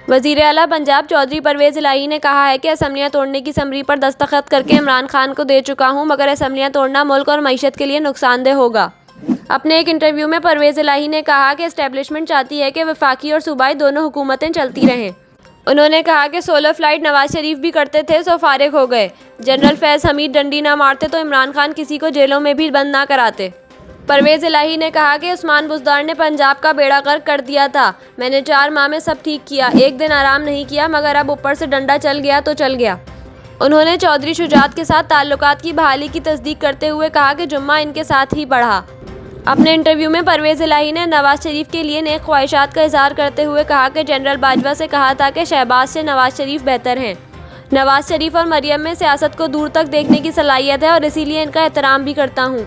वज़ीर आला पंजाब चौधरी परवेज़ इलाही ने कहा है कि असेंबलियां तोड़ने की समरी पर दस्तखत करके इमरान खान को दे चुका हूं, मगर असेंबलियां तोड़ना मुल्क और मईशत के लिए नुकसानदेह होगा। अपने एक इंटरव्यू में परवेज़ इलाही ने कहा कि एस्टेब्लिशमेंट चाहती है कि वफाकी और सूबाई दोनों हुकूमतें चलती रहें। उन्होंने कहा कि सोलो फ्लाइट नवाज शरीफ भी करते थे, सो फारिग हो गए। जनरल फैज़ हमीद डंडी ना मारते तो इमरान खान किसी को जेलों में भी बंद ना कराते। परवेज़ इलाही ने कहा कि उस्मान बुज़दार ने पंजाब का बेड़ा गर्क कर दिया था। मैंने 4 माह में सब ठीक किया, एक दिन आराम नहीं किया, मगर अब ऊपर से डंडा चल गया तो चल गया। उन्होंने चौधरी शुजात के साथ ताल्लुकात की बहाली की तस्दीक करते हुए कहा कि जुम्मा इनके साथ ही पढ़ा। अपने इंटरव्यू में परवेज़ इलाही ने नवाज शरीफ के लिए नेक ख्वाहिशात का इजहार करते हुए कहा कि जनरल बाजवा से कहा था कि शहबाज से नवाज शरीफ बेहतर हैं। नवाज शरीफ और मरियम में सियासत को दूर तक देखने की सलाहियत है और इसीलिए इनका एहतराम भी करता हूँ।